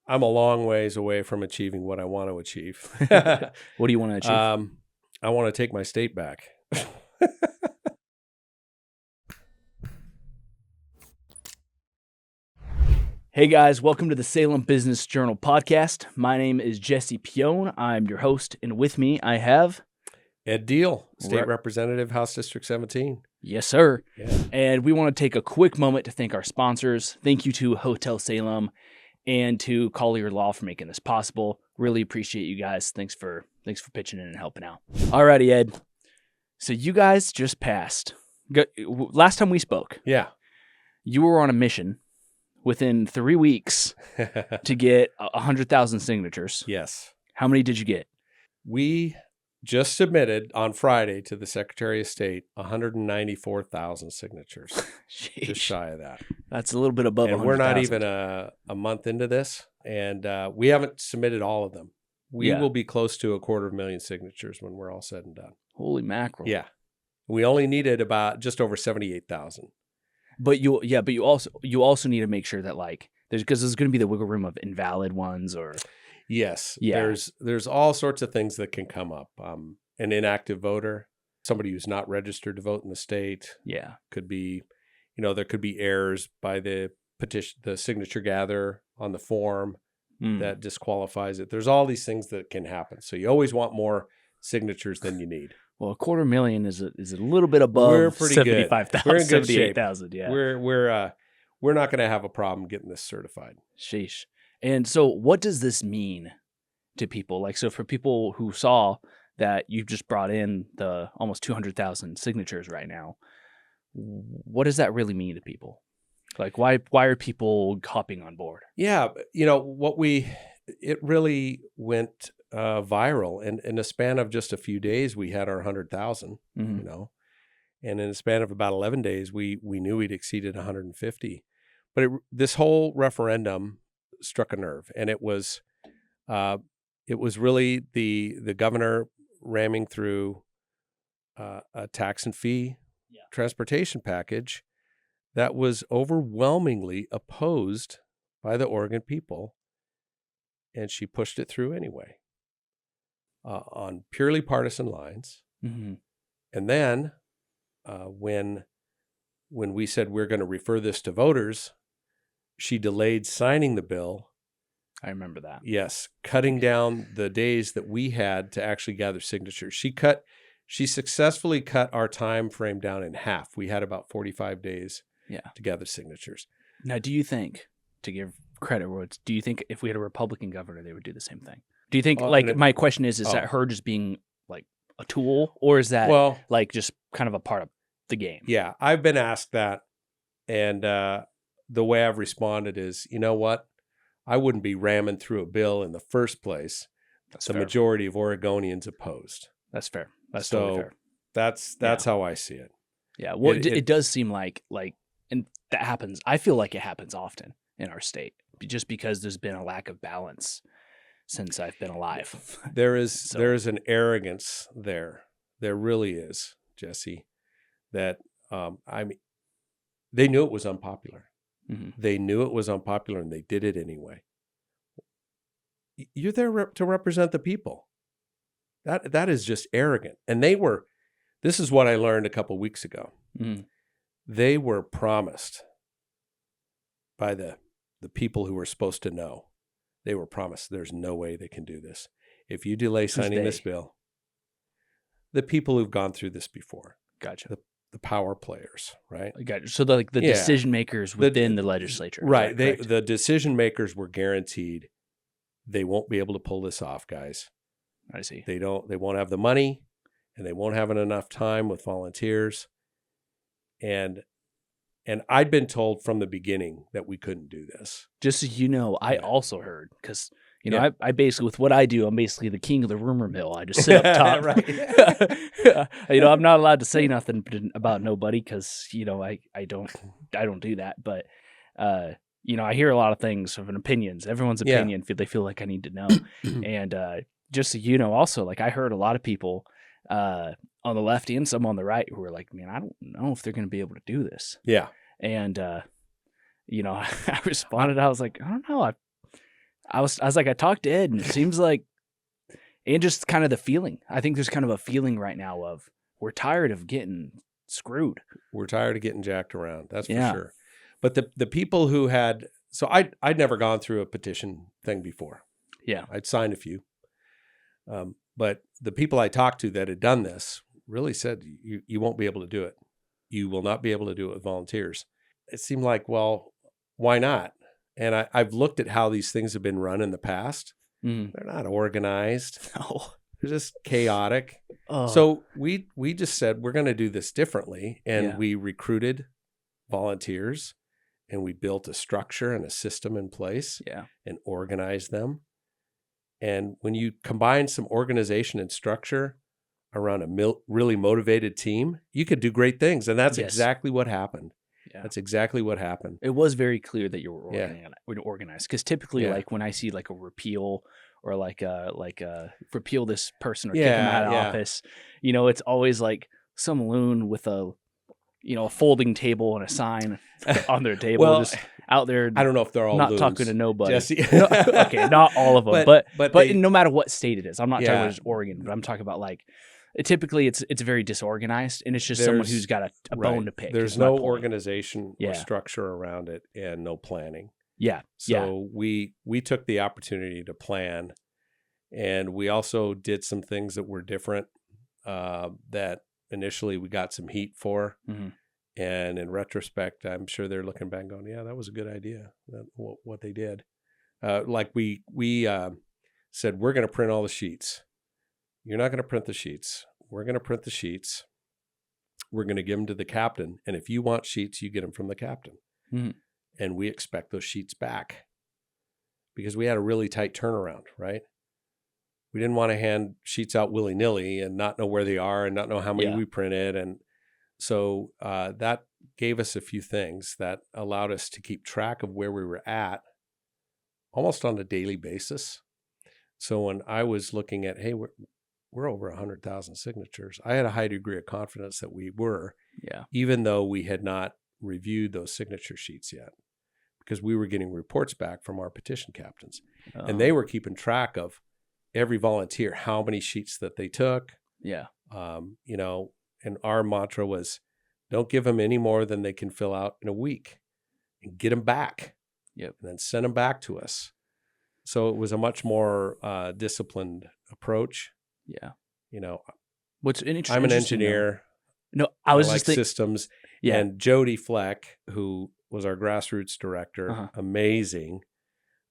I'm a long ways away from achieving what I want to achieve. What do you want to achieve? I want to take my state back. Hey guys, welcome to the Salem Business Journal Podcast. My name is Jesse Pion. I'm your host, and with me I have Ed Diehl, State Representative, House District 17. Yes, sir. Yeah. And we want to take a quick moment to thank our sponsors. Thank you to Hotel Salem and to Collier Law for making this possible. Really appreciate you guys. Thanks for pitching in and helping out. Alrighty, Ed. So you guys just passed. Last time we spoke, Yeah. you were on a mission within 3 weeks to get 100,000 signatures. Yes. How many did you get? We just submitted on Friday to the Secretary of State 194,000 signatures. Just shy of that. That's a little bit above 100,000. And we're not even a month into this, and we haven't submitted all of them. We will be close to 250,000 signatures when we're all said and done. Holy mackerel. Yeah. We only needed about just over 78,000. But you also need to make sure that because there's going to be the wiggle room of invalid ones or yes. Yeah. There's all sorts of things that can come up. An inactive voter, somebody who's not registered to vote in the state. Yeah. Could be, there could be errors by the signature gatherer on the form that disqualifies it. There's all these things that can happen. So you always want more signatures than you need. Well, 250,000 is a little bit above 75,000. We're in good 78,000. Yeah. We're not going to have a problem getting this certified. Sheesh. And so what does this mean to people? So for people who saw that you've just brought in the almost 200,000 signatures right now, what does that really mean to people? Why are people hopping on board? Yeah. It really went viral. And in a span of just a few days, we had our 100,000, and in a span of about 11 days, we knew we'd exceeded 150. But this whole referendum struck a nerve, and it was really the governor ramming through a tax and fee transportation package that was overwhelmingly opposed by the Oregon people, and she pushed it through anyway on purely partisan lines. Mm-hmm. And then when we said we're going to refer this to voters, she delayed signing the bill. I remember that. Yes, cutting down the days that we had to actually gather signatures. She successfully cut our time frame down in half. We had about 45 days to gather signatures. Now, do you think, to give credit where do you think if we had a Republican governor, they would do the same thing? Do you think, my question is that her just being a tool, or is that just kind of a part of the game? Yeah, I've been asked that, and the way I've responded is, you know what? I wouldn't be ramming through a bill in the first place. That's the fair. Majority of Oregonians opposed. That's fair. That's so totally fair. That's how I see it. Yeah, well, it does seem like, and that happens. I feel like it happens often in our state, just because there's been a lack of balance since I've been alive. There is an arrogance there. There really is, Jesse, that they knew it was unpopular. Mm-hmm. They knew it was unpopular, and they did it anyway. You're there to represent the people. That is just arrogant. And this is what I learned a couple weeks ago. Mm-hmm. They were promised by the people who were supposed to know. They were promised there's no way they can do this. If you delay signing this bill, the people who've gone through this before. Gotcha. The power players, right? Gotcha. So the decision makers within the legislature. Right. The decision makers were guaranteed they won't be able to pull this off, guys. I see. They won't have the money, and they won't have enough time with volunteers. And I'd been told from the beginning that we couldn't do this. Just so you know, I also heard, because I basically, with what I do, I'm basically the king of the rumor mill. I just sit up top. Right. I'm not allowed to say nothing about nobody because I don't do that. But I hear a lot of things of opinions. Everyone's opinion. They feel like I need to know. And just so you know, also, I heard a lot of people on the left and some on the right who were like, man, I don't know if they're going to be able to do this. Yeah. And I responded. I was like, I don't know. I was like, I talked to Ed, and it seems like, and just kind of the feeling. I think there's kind of a feeling right now of we're tired of getting screwed. We're tired of getting jacked around. That's for Yeah. sure. But the people who had, so I'd never gone through a petition thing before. Yeah. I'd signed a few. But the people I talked to that had done this really said, you won't be able to do it. You will not be able to do it with volunteers. It seemed like, well, why not? And I've looked at how these things have been run in the past. They're not organized. No. They're just chaotic. So we just said, we're going to do this differently. And we recruited volunteers, and we built a structure and a system in place and organized them. And when you combine some organization and structure around a really motivated team, you could do great things. And that's exactly what happened. Yeah. That's exactly what happened. It was very clear that you were organized. Because typically, like when I see like a repeal or like repeal this person or kick them out of office, you know, it's always like some loon with a folding table and a sign on their table, just out there. I don't know if they're all not loons. Talking to nobody. Jesse. Okay, not all of them, but no matter what state it is, I'm not talking about just Oregon, but I'm talking about like. Typically, it's very disorganized, and it's just someone who's got a bone to pick. There's no organization or structure around it, and no planning. Yeah. So we took the opportunity to plan, and we also did some things that were different that initially we got some heat for. Mm-hmm. And in retrospect, I'm sure they're looking back and going, yeah, that was a good idea, what they did. Like we said, we're going to print all the sheets. You're not going to print the sheets. We're going to print the sheets. We're going to give them to the captain. And if you want sheets, you get them from the captain. Mm-hmm. And we expect those sheets back because we had a really tight turnaround, right? We didn't want to hand sheets out willy-nilly and not know where they are and not know how many we printed. And so that gave us a few things that allowed us to keep track of where we were at almost on a daily basis. So when I was looking at, hey, we're over 100,000 signatures, I had a high degree of confidence that we were, even though we had not reviewed those signature sheets yet, because we were getting reports back from our petition captains. And they were keeping track of every volunteer, how many sheets that they took. Yeah. And our mantra was, don't give them any more than they can fill out in a week, and get them back. Yep. And then send them back to us. So it was a much more disciplined approach. Yeah. What's I'm an engineer. No, I was like just thinking systems. Yeah. And Jody Fleck, who was our grassroots director, amazing.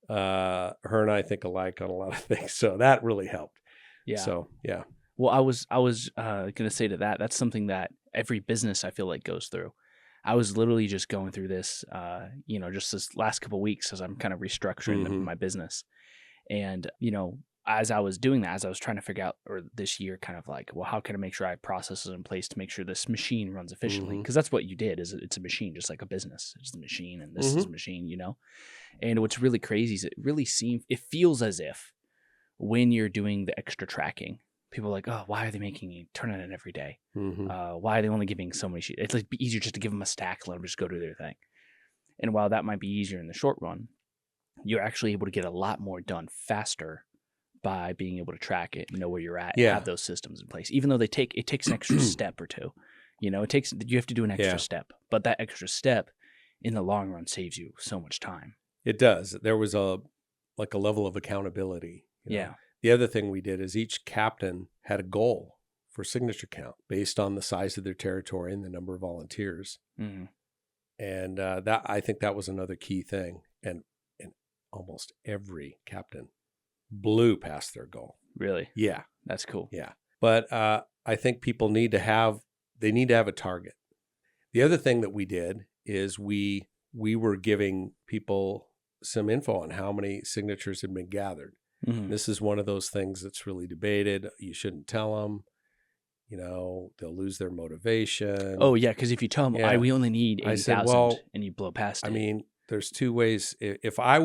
Her and I think alike on a lot of things. So that really helped. Yeah. So, yeah. Well, I was going to say to that, that's something that every business I feel like goes through. I was literally just going through this, just this last couple of weeks as I'm kind of restructuring my business. And, as I was doing that, as I was trying to figure out, or this year kind of like, well, how can I make sure I have processes in place to make sure this machine runs efficiently? Because that's what you did, is it's a machine, just like a business. It's a machine, and this is a machine, And what's really crazy is it feels as if when you're doing the extra tracking, people are like, oh, why are they making you turn it in every day? Why are they only giving so many sheets? It's like easier just to give them a stack, let them just go do their thing. And while that might be easier in the short run, you're actually able to get a lot more done faster by being able to track it and know where you're at and have those systems in place. Even though it takes an extra step or two. You have to do an extra step, but that extra step in the long run saves you so much time. It does. There was a level of accountability. The other thing we did is each captain had a goal for signature count based on the size of their territory and the number of volunteers. Mm-hmm. And I think that was another key thing. And almost every captain blew past their goal. Really? Yeah. That's cool. Yeah. But I think people need to have a target. The other thing that we did is we were giving people some info on how many signatures had been gathered. Mm-hmm. This is one of those things that's really debated. You shouldn't tell them. They'll lose their motivation. Oh, yeah, because if you tell them, we only need 8,000, and you blow past it. I mean, there's two ways. If I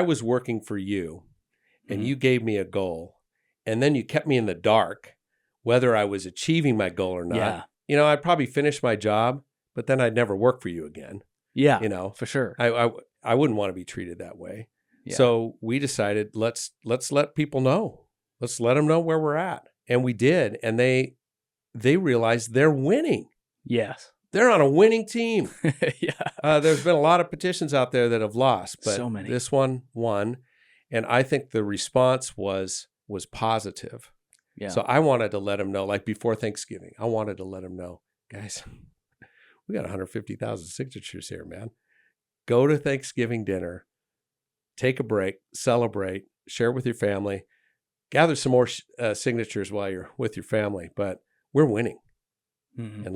was working for you and you gave me a goal and then you kept me in the dark, whether I was achieving my goal or not, I'd probably finish my job, but then I'd never work for you again. Yeah, for sure. I wouldn't want to be treated that way. Yeah. So we decided let's let people know. Let's let them know where we're at. And we did. And they realized they're winning. Yes. They're on a winning team. Yeah. There's been a lot of petitions out there that have lost, but So many. This one won. And I think the response was positive. Yeah. So I wanted to let them know, like before Thanksgiving, I wanted to let them know, guys, we got 150,000 signatures here, man. Go to Thanksgiving dinner, take a break, celebrate, share with your family, gather some more signatures while you're with your family. But we're winning. Mm-hmm. And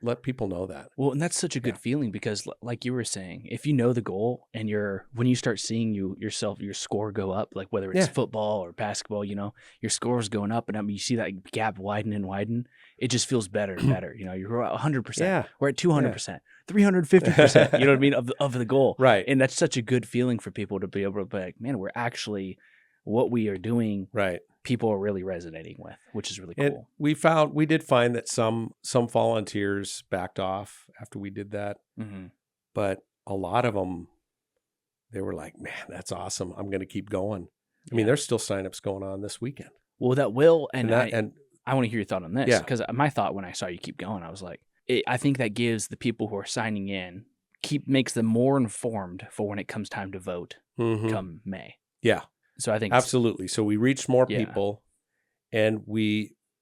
let people know that. Well, and that's such a good feeling because, like you were saying, if you know the goal and when you start seeing your score go up, like whether it's football or basketball, your score is going up, and you see that gap widen and widen, it just feels better and better. You're at 100%. Yeah. We're at 200%, 350%. You know what I mean of the goal, right? And that's such a good feeling for people to be able to be like, man, we're actually what we are doing, right? People are really resonating with, which is really cool. And we did find that some volunteers backed off after we did that, but a lot of them, they were like, "Man, that's awesome! I'm going to keep going." I mean, there's still signups going on this weekend. Well, that will, and I want to hear your thought on this because my thought when I saw you keep going, I was like, I think that gives the people who are signing in makes them more informed for when it comes time to vote come May. Yeah. So I think absolutely. So we reached more people, and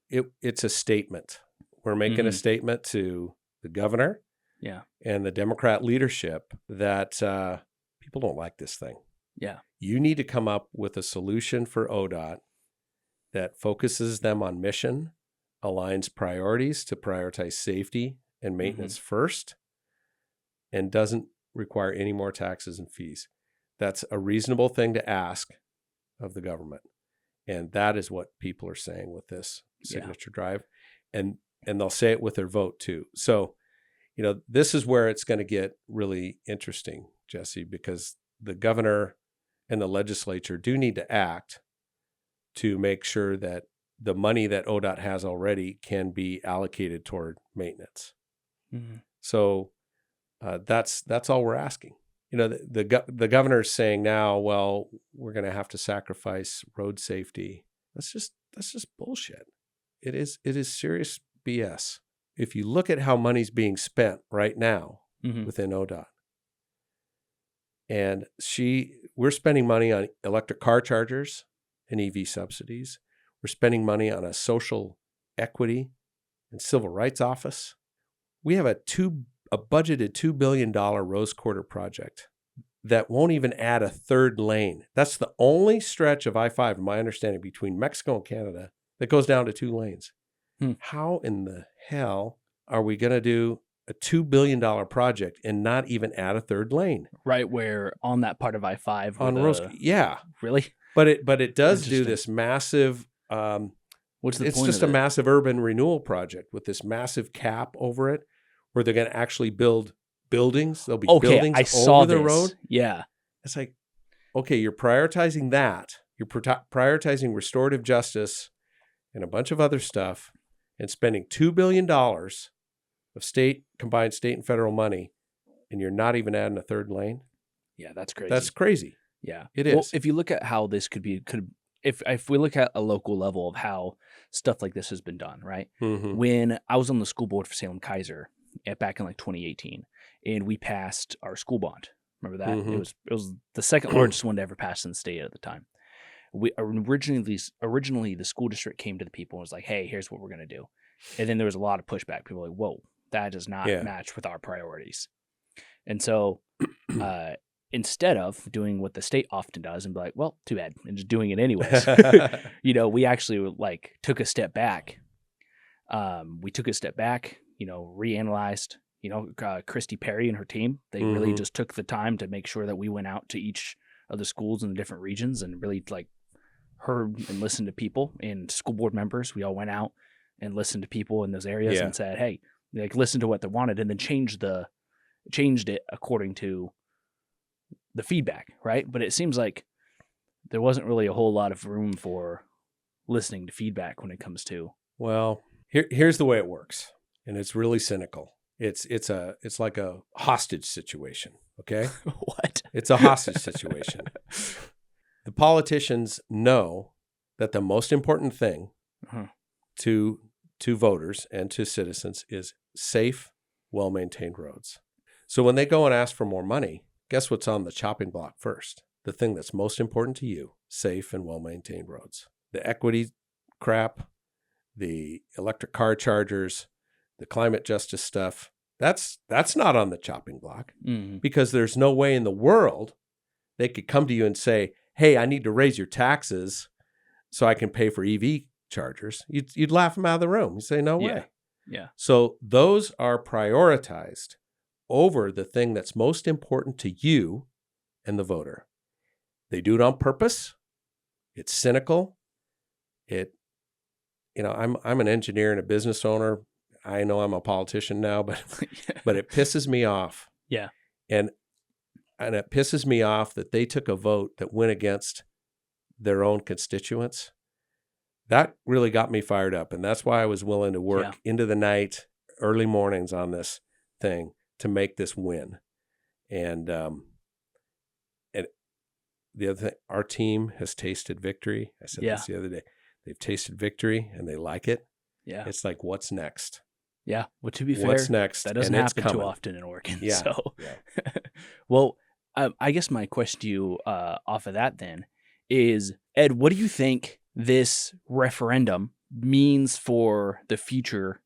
it's a statement. We're making a statement to the governor, and the Democrat leadership that people don't like this thing. Yeah, you need to come up with a solution for ODOT that focuses them on mission, aligns priorities to prioritize safety and maintenance first, and doesn't require any more taxes and fees. That's a reasonable thing to ask of the government. And that is what people are saying with this signature drive. And they'll say it with their vote too. So, this is where it's going to get really interesting, Jesse, because the governor and the legislature do need to act to make sure that the money that ODOT has already can be allocated toward maintenance. So that's all we're asking. The governor's saying now, well, we're going to have to sacrifice road safety. That's just bullshit. It is serious BS. If you look at how money's being spent right now within ODOT, and we're spending money on electric car chargers and EV subsidies. We're spending money on a social equity and civil rights office. We have a budgeted $2 billion Rose Quarter project that won't even add a third lane. That's the only stretch of I-5, in my understanding, between Mexico and Canada that goes down to 2 lanes. How in the hell are we going to do a $2 billion project and not even add a third lane? Right, where on that part of I-5. On Rose, Really? But it does do this massive... what's the point It's just a massive urban renewal project with this massive cap over it, where they're going to actually build buildings. There'll be buildings over the road. Yeah. It's like, okay, you're prioritizing that. You're prioritizing restorative justice and a bunch of other stuff and spending $2 billion of combined state and federal money, and you're not even adding a third lane. Yeah, that's crazy. That's crazy. Yeah. It is. Well, if you look at how this if we look at a local level of how stuff like this has been done, right? When I was on the school board for Salem Kaiser back in 2018, and we passed our school bond. Remember that? It was the second largest one to ever pass in the state at the time. We originally the school district came to the people and was like, "Hey, here's what we're going to do," and then there was a lot of pushback. People were like, "Whoa, that does not match with our priorities," and so instead of doing what the state often does and be like, "Well, too bad," and just doing it anyways, we actually took a step back. We took a step back, reanalyzed. Christy Perry and her team, they really just took the time to make sure that we went out to each of the schools in the different regions and really heard and listened to people and school board members. We all went out and listened to people in those areas and said, "Hey," listen to what they wanted, and then changed it according to the feedback, right? But it seems like there wasn't really a whole lot of room for listening to feedback when it comes to. Well, here's the way it works, and it's really cynical. It's like a hostage situation, okay? What? It's a hostage situation. The politicians know that the most important thing to voters and to citizens is safe, well-maintained roads. So when they go and ask for more money, guess what's on the chopping block first? The thing that's most important to you, safe and well-maintained roads. The equity crap, the electric car chargers, the climate justice stuff, that's not on the chopping block because there's no way in the world they could come to you and say, hey, I need to raise your taxes so I can pay for EV chargers. You'd laugh them out of the room. You say, no way. Yeah. So those are prioritized over the thing that's most important to you and the voter. They do it on purpose. It's cynical. I'm an engineer and a business owner. I know I'm a politician now, but it pisses me off. Yeah. And it pisses me off that they took a vote that went against their own constituents. That really got me fired up. And that's why I was willing to work into the night, early mornings on this thing to make this win. And the other thing, our team has tasted victory. I said this the other day. They've tasted victory and they like it. Yeah. It's like, what's next? Yeah. Well, to be fair, what's next? That doesn't happen too often in Oregon. Yeah. So, well, I guess my question to you off of that then is, Ed, what do you think this referendum means for the future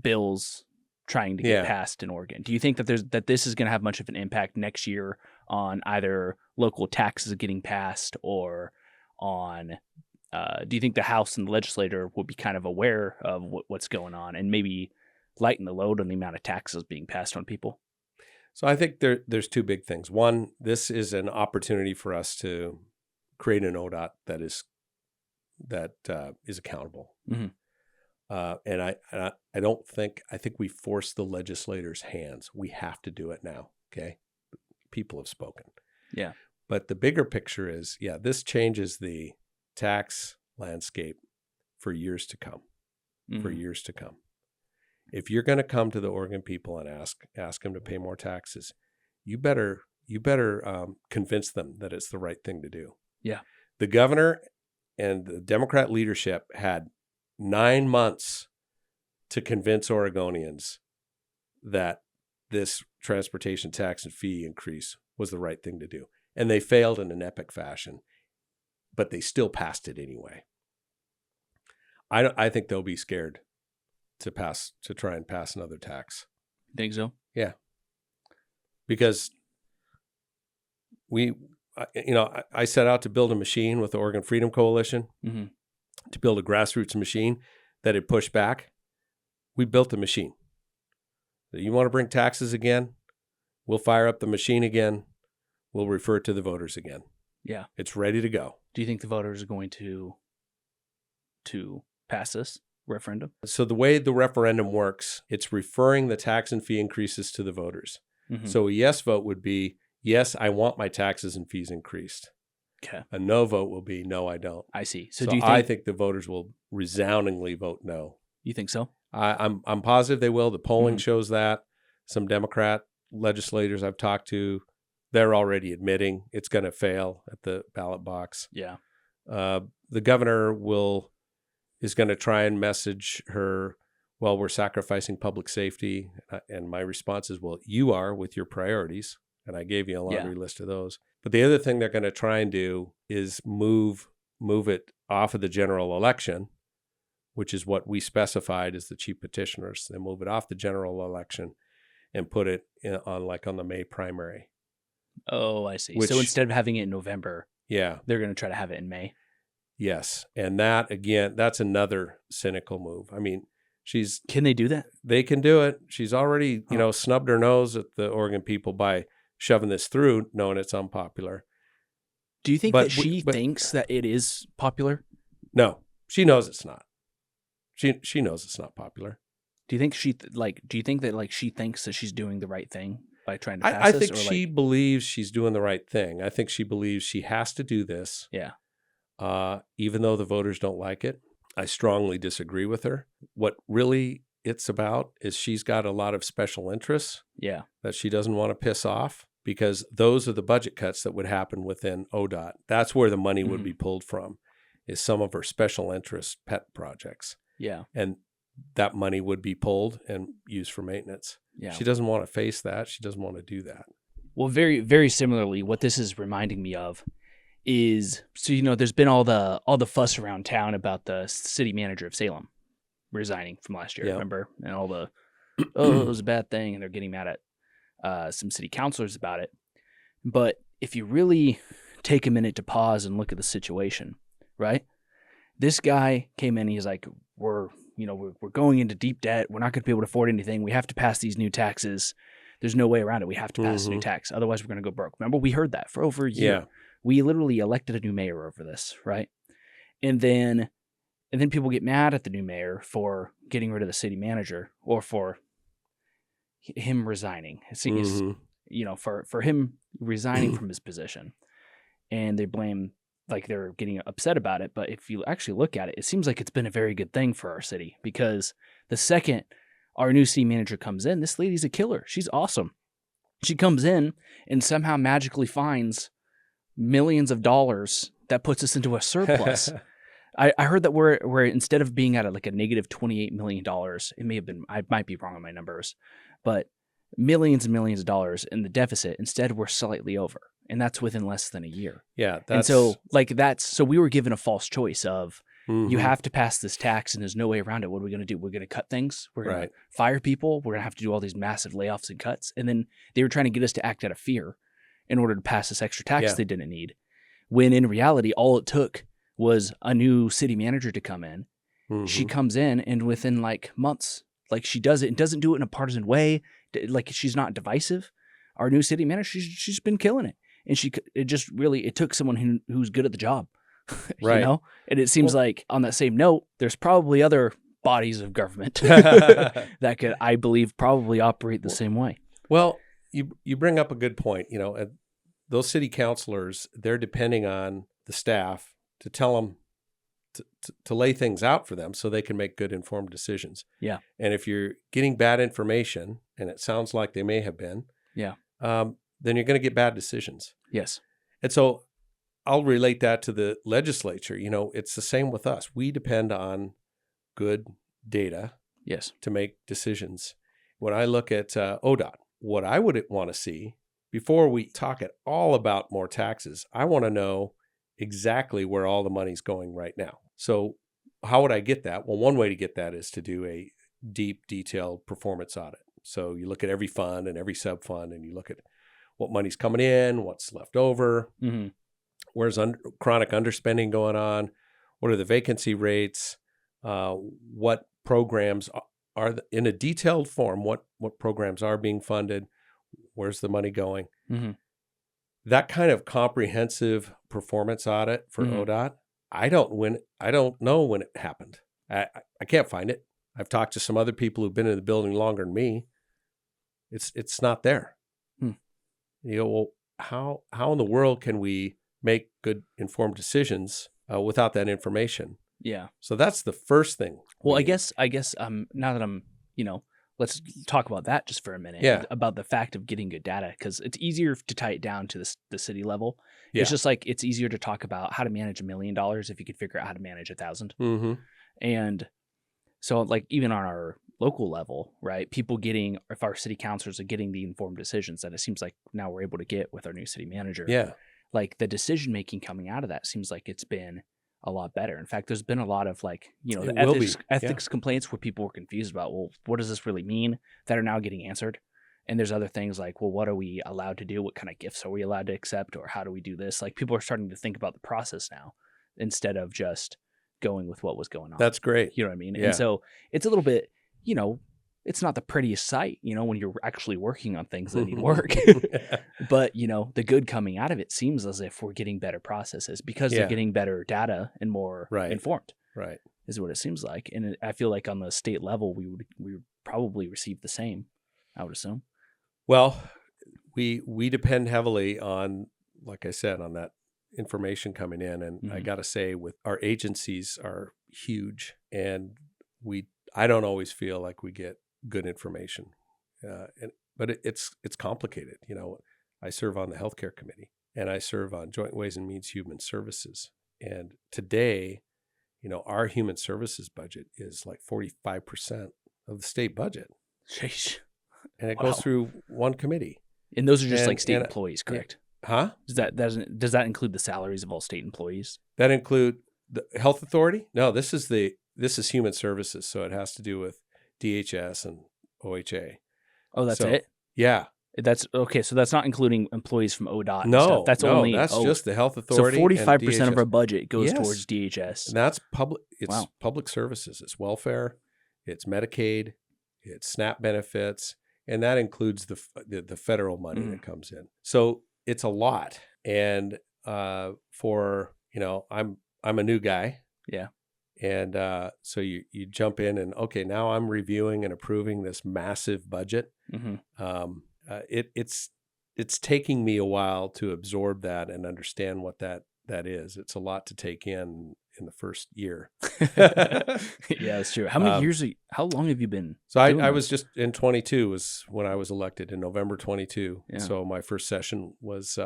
bills trying to get passed in Oregon? Do you think that this is going to have much of an impact next year on either local taxes getting passed or on do you think the House and the legislature will be kind of aware of what's going on and maybe lighten the load on the amount of taxes being passed on people? So I think there's two big things. One, this is an opportunity for us to create an ODOT that is accountable. And I think we force the legislators' hands. We have to do it now. Okay, people have spoken. Yeah, but the bigger picture is, this changes the tax landscape for years to come. For years to come. If you're going to come to the Oregon people and ask them to pay more taxes, you better convince them that it's the right thing to do. Yeah. The governor and the Democrat leadership had 9 months to convince Oregonians that this transportation tax and fee increase was the right thing to do. And they failed in an epic fashion, but they still passed it anyway. I think they'll be scared to try and pass another tax. Think so? Yeah. Because I set out to build a machine with the Oregon Freedom Coalition to build a grassroots machine that had pushed back. We built the machine. You want to bring taxes again? We'll fire up the machine again. We'll refer it to the voters again. Yeah. It's ready to go. Do you think the voters are going to pass this referendum? So the way the referendum works, it's referring the tax and fee increases to the voters. So a yes vote would be, yes, I want my taxes and fees increased. Okay. A no vote will be, no, I don't. I see. So I think the voters will resoundingly vote no. You think so? I'm positive they will. The polling shows that. Some Democrat legislators I've talked to, they're already admitting it's going to fail at the ballot box. Yeah. The governor is going to try and message her, well, we're sacrificing public safety. And my response is, well, you are with your priorities. And I gave you a laundry list of those. But the other thing they're going to try and do is move it off of the general election, which is what we specified as the chief petitioners. They move it off the general election and put it on the May primary. Oh, I see. So instead of having it in November, they're going to try to have it in May. Yes. And that, again, that's another cynical move. I mean, Can they do that? They can do it. She's already, snubbed her nose at the Oregon people by shoving this through, knowing it's unpopular. Do you think that she thinks that it is popular? No, she knows it's not. She knows it's not popular. Do you think she thinks that she's doing the right thing by trying to pass I this? think she believes she's doing the right thing. I think she believes she has to do this. Yeah. Even though the voters don't like it. I strongly disagree with her. What really it's about is she's got a lot of special interests that she doesn't want to piss off. because those are the budget cuts that would happen within ODOT. That's where the money would be pulled from, is some of her special interest pet projects. Yeah. And that money would be pulled and used for maintenance. Yeah. She doesn't want to face that. She doesn't want to do that. Well, very, very similarly, what this is reminding me of is, so, there's been all the fuss around town about the city manager of Salem resigning from last year, remember? And all the, it was a bad thing, and they're getting mad at some city councilors about it. But if you really take a minute to pause and look at the situation, right? This guy came in, he's like, we're going into deep debt. We're not going to be able to afford anything. We have to pass these new taxes. There's no way around it. We have to pass a new tax. Otherwise, we're going to go broke. Remember, we heard that for over a year. Yeah. We literally elected a new mayor over this, right? And then people get mad at the new mayor for getting rid of the city manager, or for him resigning. For him resigning from his position. And they blame, like, they're getting upset about it. But if you actually look at it, it seems like it's been a very good thing for our city, because the second our new city manager comes in, this lady's a killer. She's awesome. She comes in and somehow magically finds millions of dollars that puts us into a surplus. I heard that we're instead of being at like a negative $28 million, it may have been, I might be wrong on my numbers, but millions and millions of dollars in the deficit. Instead, we're slightly over, and that's within less than a year. Yeah. So we were given a false choice of, you have to pass this tax and there's no way around it. What are we going to do? We're going to cut things. We're going to fire people. We're going to have to do all these massive layoffs and cuts. And then they were trying to get us to act out of fear in order to pass this extra tax they didn't need. When in reality, all it took was a new city manager to come in. She comes in, and within like months, like, she does it and doesn't do it in a partisan way. Like, she's not divisive. Our new city manager, she's been killing it. And it took someone who's good at the job. Right. And it seems like, on that same note, there's probably other bodies of government that could, I believe, probably operate the same way. Well, you bring up a good point. Those city councilors, they're depending on the staff to tell them to lay things out for them so they can make good informed decisions. Yeah. And if you're getting bad information, and it sounds like they may have been, then you're going to get bad decisions. Yes. And so I'll relate that to the legislature. It's the same with us. We depend on good data to make decisions. When I look at ODOT, what I would want to see, before we talk at all about more taxes, I want to know exactly where all the money's going right now. So how would I get that? Well, one way to get that is to do a deep, detailed performance audit. So you look at every fund and every sub-fund, and you look at what money's coming in, what's left over, where's chronic underspending going on, what are the vacancy rates, what programs are in a detailed form, what programs are being funded, where's the money going. That kind of comprehensive performance audit for ODOT, I don't know when it happened. I can't find it. I've talked to some other people who've been in the building longer than me. It's not there. Well, how in the world can we make good informed decisions without that information? Yeah. So that's the first thing. Well, I guess now that I'm, let's talk about that just for a minute, about the fact of getting good data, because it's easier to tie it down to the city level. It's just like, it's easier to talk about how to manage $1 million if you could figure out how to manage 1,000. And so, like, even on our local level, right, if our city councilors are getting the informed decisions that it seems like now we're able to get with our new city manager, like, the decision making coming out of that seems like it's been a lot better. In fact, there's been a lot of the ethics complaints where people were confused about, well, what does this really mean, that are now getting answered. And there's other things like, well, what are we allowed to do? What kind of gifts are we allowed to accept? Or how do we do this? Like, people are starting to think about the process now instead of just going with what was going on. That's great. You know what I mean? Yeah. And so it's a little bit, it's not the prettiest sight, when you're actually working on things that need work. But, the good coming out of it seems as if we're getting better processes because they're getting better data and more informed. Right. Is what it seems like. And I feel like on the state level, we would probably receive the same, I would assume. Well, we depend heavily on, like I said, on that information coming in. And I got to say, with our agencies are huge, and I don't always feel like we get good information, but it's complicated. I serve on the healthcare committee, and I serve on Joint Ways and Means Human Services. And today, our human services budget is like 45% of the state budget. Sheesh. And it goes through one committee. And those are just like state employees, correct? Huh? Does that include the salaries of all state employees? That include the health authority? No, this is human services, so it has to do with DHS and OHA. Oh, that's it? Yeah. That's okay. So that's not including employees from ODOT. No, that's just the health authority. So 45% of our budget goes towards DHS. And that's public. It's public services. It's welfare. It's Medicaid. It's SNAP benefits, and that includes the federal money that comes in. So it's a lot. And I'm a new guy. Yeah. And so you jump in and, okay, now I'm reviewing and approving this massive budget. Mm-hmm. It's taking me a while to absorb that and understand what that is. It's a lot to take in the first year. Yeah, that's true. How many years? How long have you been? So I was just in 22 was when I was elected in November 22. Yeah. So my first session was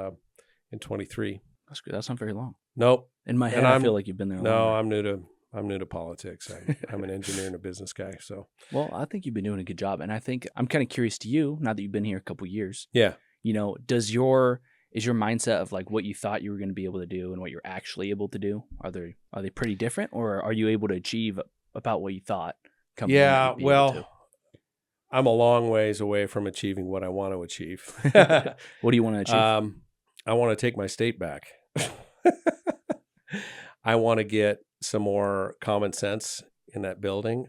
in 23. That's good. That's not very long. Nope. In my head, I feel like you've been there. No, I'm new to politics. I'm an engineer and a business guy. So, well, I think you've been doing a good job, and I think I'm kind of curious to you now that you've been here a couple of years. Yeah. Is your mindset of like what you thought you were going to be able to do and what you're actually able to do, are they pretty different, or are you able to achieve about what you thought? Yeah. Well, I'm a long ways away from achieving what I want to achieve. What do you want to achieve? I want to take my state back. I want to get some more common sense in that building.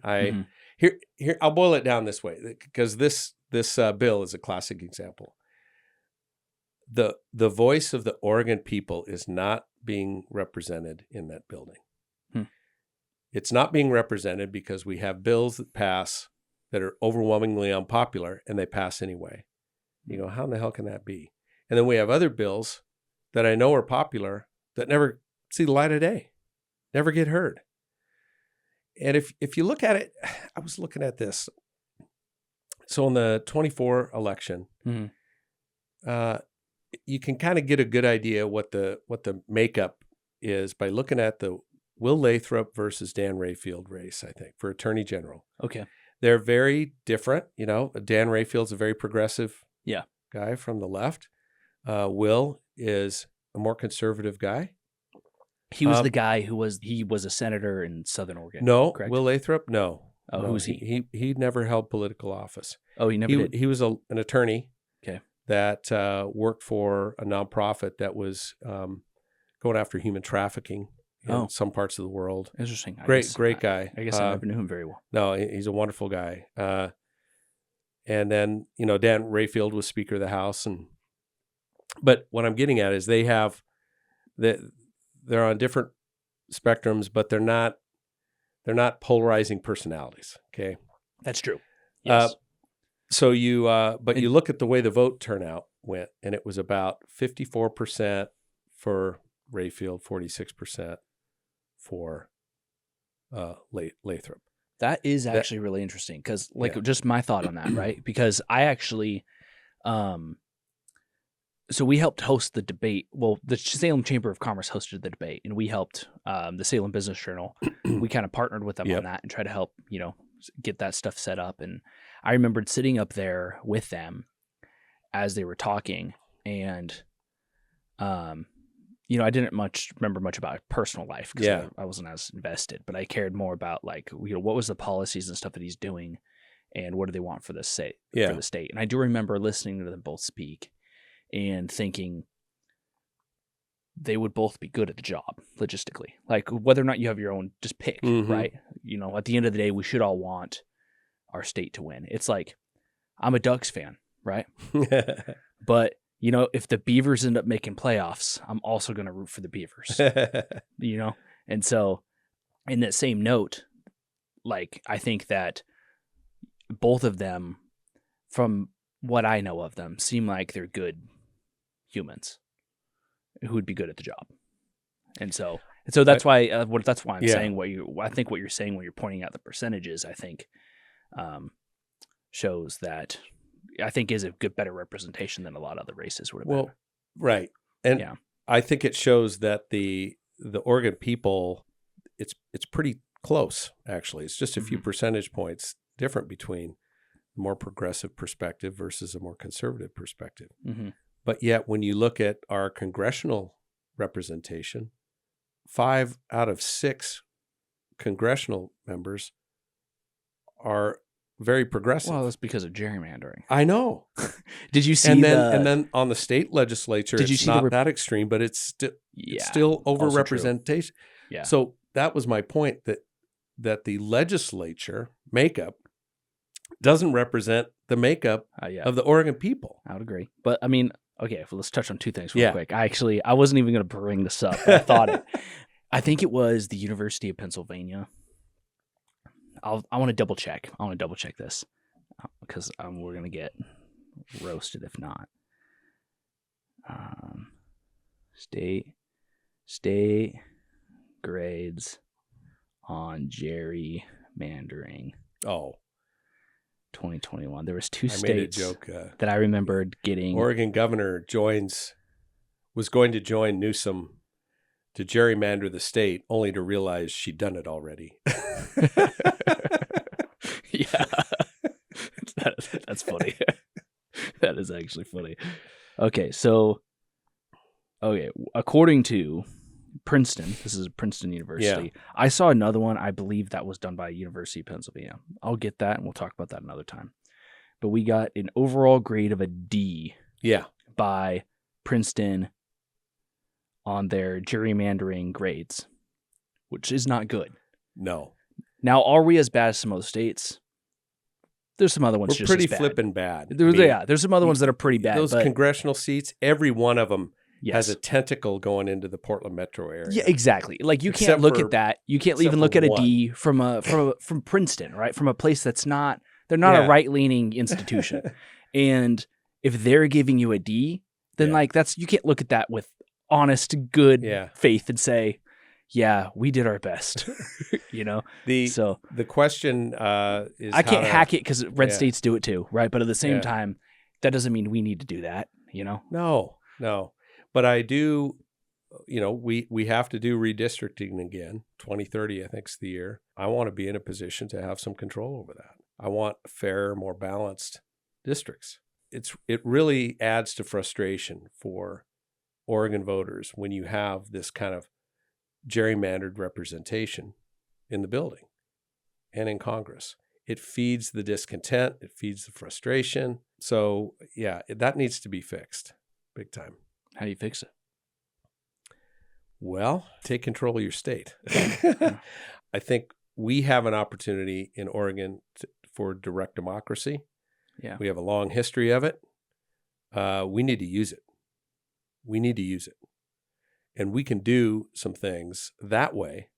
Here I'll boil it down this way, because this bill is a classic example. The voice of the Oregon people is not being represented in that building. It's not being represented because we have bills that pass that are overwhelmingly unpopular, and they pass anyway. How in the hell can that be? And then we have other bills that I know are popular that never see the light of day, never get heard. And if you look at it, I was looking at this. So in the 24 election, you can kind of get a good idea what the makeup is by looking at the Will Lathrop versus Dan Rayfield race, I think, for Attorney General. Okay. They're very different. Dan Rayfield's a very progressive guy from the left. Will is a more conservative guy. He was the guy who was a senator in Southern Oregon. No, correct? Will Lathrop, no. Oh, who's he? He never held political office. Oh, he never did? He was an attorney. Okay. That worked for a nonprofit that was going after human trafficking in some parts of the world. Interesting. Great guy. I guess I never knew him very well. No, he's a wonderful guy. And then, Dan Rayfield was Speaker of the House. But what I'm getting at is they're on different spectrums, but they're not polarizing personalities. Okay. That's true. Yes. So you look at the way the vote turnout went, and it was about 54% for Rayfield, 46% for Lathrop. That is actually really interesting because, just my thought on that, right? Because I actually, so we helped host the debate. Well, the Salem Chamber of Commerce hosted the debate, and we helped the Salem Business Journal. We kind of partnered with them on that and try to help, get that stuff set up. And I remembered sitting up there with them as they were talking, and I didn't remember much about personal life because I wasn't as invested, but I cared more about what was the policies and stuff that he's doing, and what do they want for the state. For the state. And I do remember listening to them both speak and thinking they would both be good at the job logistically, whether or not you have your own, just pick, right? At the end of the day, we should all want our state to win. It's like, I'm a Ducks fan, right? But if the Beavers end up making playoffs, I'm also going to root for the Beavers, And so in that same note, I think that both of them, from what I know of them, seem like they're good humans who would be good at the job. And so that's why I'm saying I think what you're saying when you're pointing out the percentages, I think shows that I think is a better representation than a lot of other races would have Well, been. right. And I think it shows that the Oregon people, it's pretty close, actually. It's just a few percentage points different between a more progressive perspective versus a more conservative perspective. But yet, when you look at our congressional representation, 5 out of 6 congressional members are very progressive. Well, that's because of gerrymandering. I know. Did you see and then on the state legislature, Did you it's see not that extreme, but it's still overrepresentation. Yeah. So that was my point, that the legislature makeup doesn't represent the makeup of the Oregon people. I would agree. But I mean, okay, well, let's touch on 2 things real quick. I wasn't even going to bring this up, but I thought it. I think it was the University of Pennsylvania. I want to double check. I want to double check this because we're going to get roasted if not. State grades on gerrymandering. Oh. 2021. There was 2 I states made a joke, that I remembered getting. Oregon governor was going to join Newsom to gerrymander the state, only to realize she'd done it already. Yeah, that's funny. That is actually funny. Okay, so according to Princeton, this is Princeton University. Yeah. I saw another one. I believe that was done by University of Pennsylvania. I'll get that, and we'll talk about that another time. But we got an overall grade of a D. Yeah. By Princeton on their gerrymandering grades, which is not good. No. Now, are we as bad as some other states? There's some other ones We're just pretty as bad. flippin' bad. There's some other ones that are pretty bad. Those congressional seats, every one of them yes. has a tentacle going into the Portland metro area. Yeah, exactly. Like you can't look at that. You can't even look at a D from Princeton, right? From a place that's not. They're not a right-leaning institution, and if they're giving you a D, then like you can't look at that with honest, good faith and say, yeah, we did our best. You know? The question is I can't hack it because red states do it too, right? But at the same time, that doesn't mean we need to do that, you know? No. But I do, we have to do redistricting again. 2030, I think, is the year. I want to be in a position to have some control over that. I want fair, more balanced districts. It really adds to frustration for Oregon voters when you have this kind of gerrymandered representation in the building and in Congress. It feeds the discontent. It feeds the frustration. So, that needs to be fixed big time. How do you fix it? Well, take control of your state. I think we have an opportunity in Oregon for direct democracy. Yeah. We have a long history of it. We need to use it. And we can do some things that way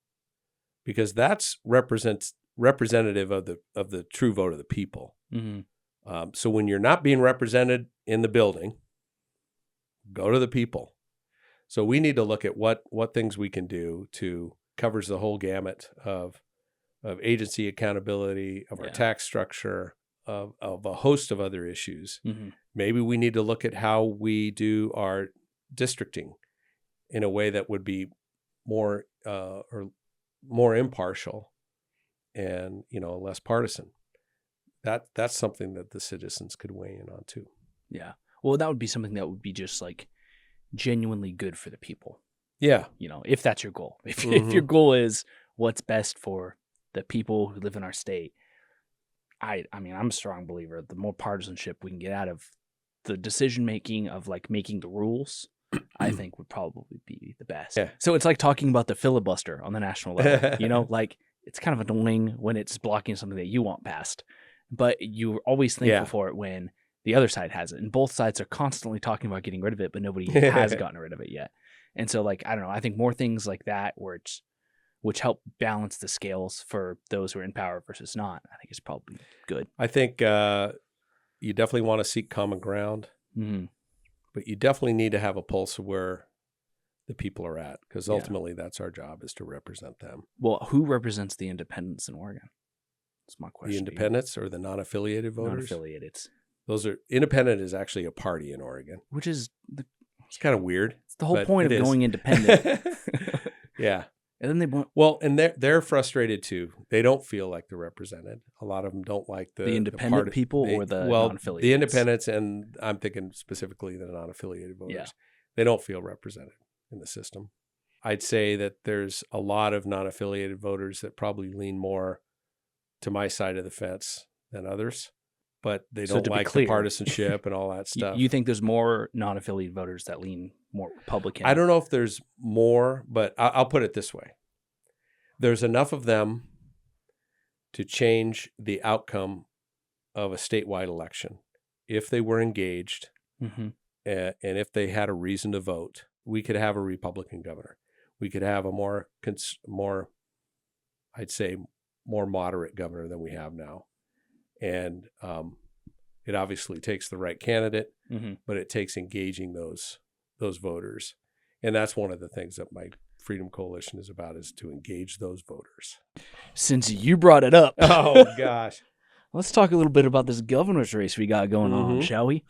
because that's representative of the true vote of the people. Mm-hmm. So when you're not being represented in the building, go to the people. So we need to look at what things we can do to covers the whole gamut of agency accountability, of our tax structure, of a host of other issues. Mm-hmm. Maybe we need to look at how we do our districting in a way that would be more impartial and less partisan. That's something that the citizens could weigh in on too. Yeah. Well, that would be something that would be just like genuinely good for the people. Yeah. If that's your goal. If your goal is what's best for the people who live in our state, I mean, I'm a strong believer. The more partisanship we can get out of the decision making of like making the rules, I think would probably be the best. Yeah. So it's like talking about the filibuster on the national level. Like it's kind of annoying when it's blocking something that you want passed, but you're always thankful for it when the other side has it. And both sides are constantly talking about getting rid of it, but nobody has gotten rid of it yet. And so like, I don't know, I think more things like that which help balance the scales for those who are in power versus not, I think is probably good. I think you definitely want to seek common ground, but you definitely need to have a pulse of where the people are at, because ultimately that's our job, is to represent them. Well, who represents the independents in Oregon? That's my question. The independents or the non-affiliated voters? Non-affiliated. Independent is actually a party in Oregon. Which is it's kind of weird. It's the whole point of going independent. Yeah. And then and they're frustrated too. They don't feel like they're represented. A lot of them don't like the independent people or the non-affiliated. The independents, and I'm thinking specifically the non-affiliated voters. Yeah. They don't feel represented in the system. I'd say that there's a lot of non-affiliated voters that probably lean more to my side of the fence than others, but they don't like the partisanship and all that stuff. You think there's more non-affiliated voters that lean more Republican? I don't know if there's more, but I'll put it this way. There's enough of them to change the outcome of a statewide election. If they were engaged and if they had a reason to vote, we could have a Republican governor. We could have a more, I'd say, more moderate governor than we have now. And it obviously takes the right candidate, but it takes engaging those voters. And that's one of the things that my Freedom Coalition is about, is to engage those voters. Since you brought it up. Oh, gosh. Let's talk a little bit about this governor's race we got going on, shall we?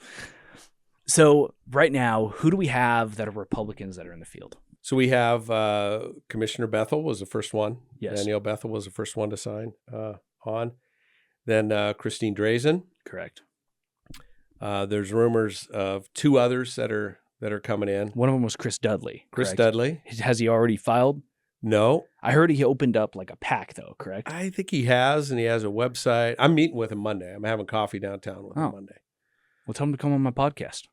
So right now, who do we have that are Republicans that are in the field? So we have Commissioner Bethel was the first one. Yes. Danielle Bethel was the first one to sign on. Then Christine Drazen. Correct. There's rumors of two others that are coming in. One of them was Chris Dudley. Chris correct? Dudley. Has he already filed? No. I heard he opened up like a PAC though, correct? I think he has, and he has a website. I'm meeting with him Monday. I'm having coffee downtown with him Monday. Well, tell him to come on my podcast.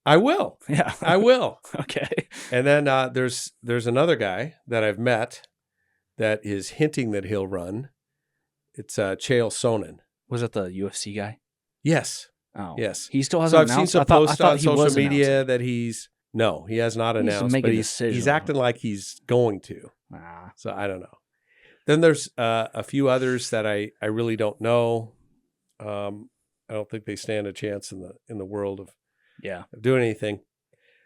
I will. Yeah. I will. Okay. And then there's another guy that I've met that is hinting that he'll run. It's Chael Sonnen. Was that the UFC guy? Yes. Oh. Yes. He still hasn't announced? I've seen some posts on social media announcing. that he has not announced, but he's acting like he's going to. So I don't know. Then there's a few others that I really don't know. I don't think they stand a chance in the world of doing anything.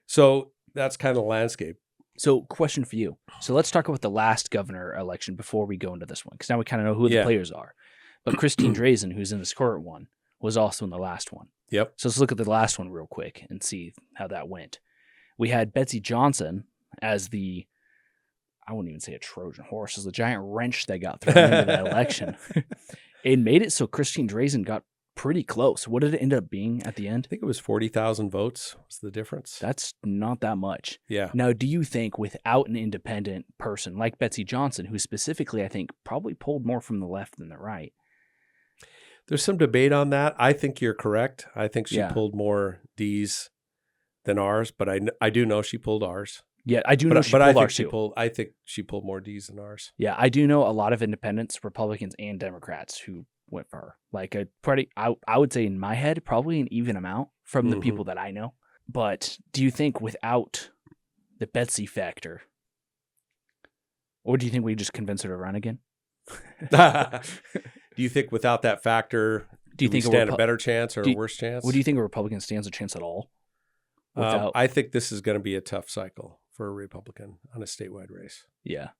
So that's kind of the landscape. So question for you. So let's talk about the last governor election before we go into this one, because now we kind of know who the players are. But Christine Drazen, who's in this current one, was also in the last one. Yep. So let's look at the last one real quick and see how that went. We had Betsy Johnson as I wouldn't even say a Trojan horse, as the giant wrench that got thrown into that election. It made it so Christine Drazen got pretty close. What did it end up being at the end? I think it was 40,000 votes was the difference. That's not that much. Yeah. Now, do you think without an independent person like Betsy Johnson, who specifically I think probably pulled more from the left than the right? There's some debate on that. I think you're correct. I think she pulled more D's than R's, but I do know she pulled R's. Yeah, I do know she pulled R's too. I think she pulled more D's than R's. Yeah, I do know a lot of independents, Republicans, and Democrats who went for her. Like I would say in my head, probably an even amount from the people that I know. But do you think without the Betsy factor, or do you think we just convince her to run again? Do you think without that factor, do you think we stand a better chance or a worse chance? What do you think a Republican stands a chance at all? I think this is going to be a tough cycle for a Republican on a statewide race. Yeah.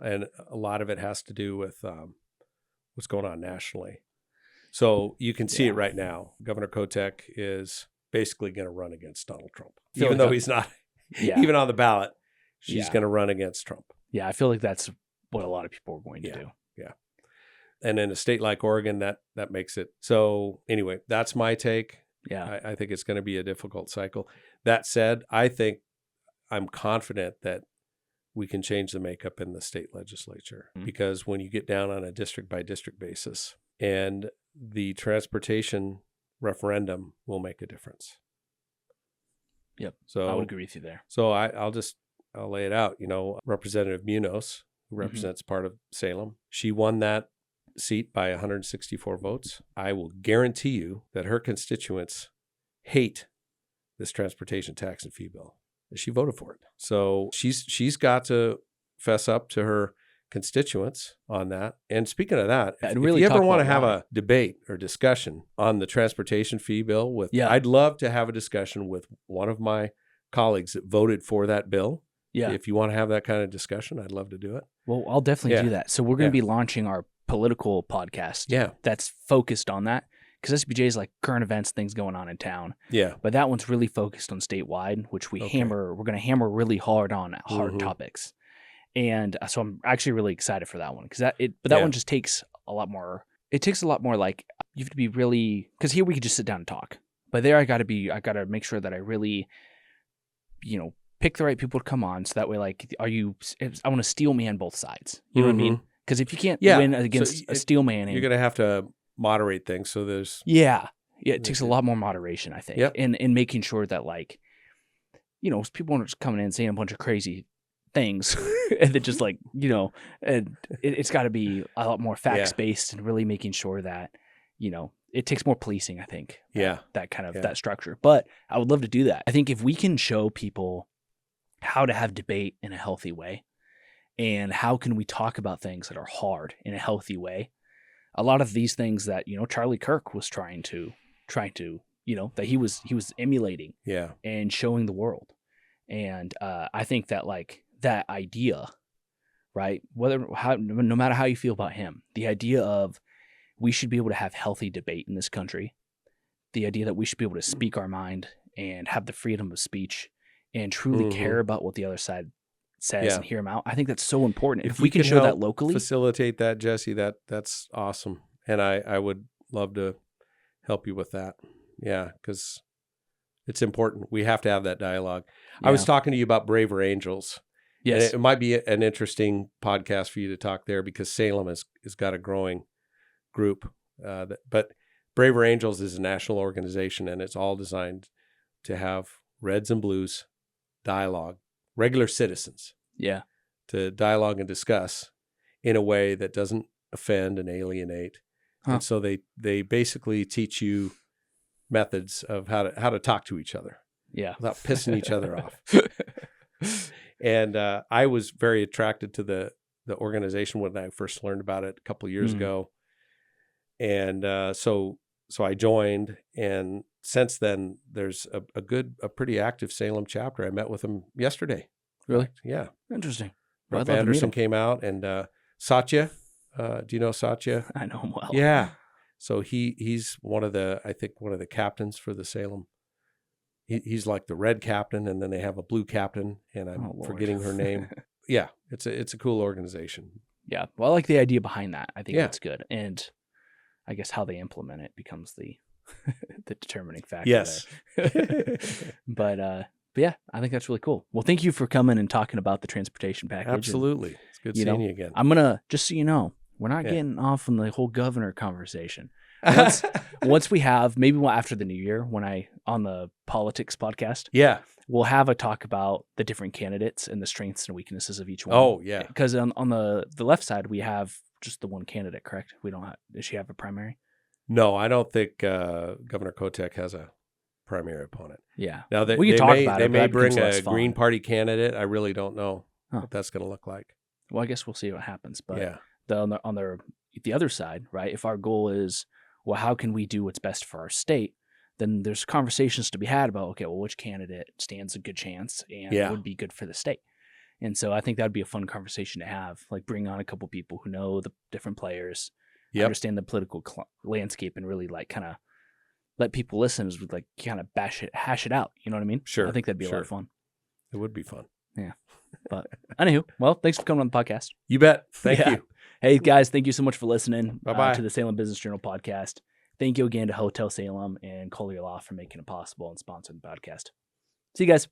And a lot of it has to do with what's going on nationally. So you can see it right now. Governor Kotek is basically going to run against Donald Trump. Even though he's not even on the ballot, she's going to run against Trump. Yeah, I feel like that's what a lot of people are going to do. Yeah. And in a state like Oregon, that makes it. So anyway, that's my take. Yeah. I think it's going to be a difficult cycle. That said, I'm confident that we can change the makeup in the state legislature because when you get down on a district by district basis, and the transportation referendum will make a difference. Yep. So I would agree with you there. So I'll lay it out. Representative Munoz, who represents part of Salem, she won that seat by 164 votes. I will guarantee you that her constituents hate this transportation tax and fee bill. She voted for it. So she's got to fess up to her constituents on that. And speaking of that, if you ever want to have a debate or discussion on the transportation fee bill I'd love to have a discussion with one of my colleagues that voted for that bill. Yeah. If you want to have that kind of discussion, I'd love to do it. Well, I'll definitely do that. So we're going to be launching our political podcast that's focused on that. because SBJ is like current events, things going on in town. Yeah. But that one's really focused on statewide, which we're going to hammer really hard on hard topics. And so I'm actually really excited for that one because that one just takes a lot more. It takes a lot more like you have to be really, because here we could just sit down and talk. But there I got to make sure that I really, pick the right people to come on. So that way, like, I want to steel man both sides. You know what I mean? Because if you can't win against a steel man, you're going to have to moderate things. So there's it takes a lot more moderation, I think, in making sure that, like, people aren't just coming in and saying a bunch of crazy things, and then just like and it's got to be a lot more facts based, and really making sure that it takes more policing, I think. That kind of that structure. But I would love to do that. I think if we can show people how to have debate in a healthy way, and how can we talk about things that are hard in a healthy way, a lot of these things that Charlie Kirk was trying to that he was emulating and showing the world. And I think that, like, that idea, right, no matter how you feel about him, the idea of we should be able to have healthy debate in this country, the idea that we should be able to speak our mind and have the freedom of speech and truly care about what the other side says and hear them out. I think that's so important. If we can show that locally, facilitate that, Jesse, that's awesome. And I would love to help you with that. Yeah, because it's important. We have to have that dialogue. I was talking to you about Braver Angels. Yes. And it might be an interesting podcast for you to talk there, because Salem has got a growing group. But Braver Angels is a national organization, and it's all designed to have Reds and Blues dialogue, regular citizens. Yeah. To dialogue and discuss in a way that doesn't offend and alienate. And so they basically teach you methods of how to talk to each other. Yeah. Without pissing each other off. And I was very attracted to the organization when I first learned about it a couple of years ago. And so I joined, and since then there's a pretty active Salem chapter. I met with them yesterday. Really? Yeah. Interesting. Rob Anderson came out, and Satya, do you know Satya? I know him well. Yeah. So he's one of the captains for the Salem. He's like the red captain, and then they have a blue captain, and I'm forgetting her name. Yeah, it's a cool organization. Yeah, well, I like the idea behind that. I think that's good, and I guess how they implement it becomes the determining factor. Yes. There. But yeah, I think that's really cool. Well, thank you for coming and talking about the transportation package. Absolutely, it's good seeing you again. I'm gonna just so you know, we're not getting off on the whole governor conversation. Once we have, maybe after the new year, on the politics podcast, we'll have a talk about the different candidates and the strengths and weaknesses of each one. Oh yeah, because on the left side we have just the one candidate, correct? We don't have. Does she have a primary? No, I don't think Governor Kotek has a primary opponent. Yeah. Now they may bring a Green Party candidate. I really don't know what that's going to look like. Well, I guess we'll see what happens. But on the other side, right? If our goal is, well, how can we do what's best for our state? Then there's conversations to be had about, okay, well, which candidate stands a good chance and would be good for the state. And so I think that'd be a fun conversation to have, like bring on a couple people who know the different players, understand the political landscape, and really like kind of let people listen as we like kind of hash it out. You know what I mean? Sure. I think that'd be a lot of fun. It would be fun. Yeah. But anywho, well, thanks for coming on the podcast. You bet. Thank you. Hey guys, thank you so much for listening to the Salem Business Journal podcast. Thank you again to Hotel Salem and Collier Law for making it possible and sponsoring the podcast. See you guys.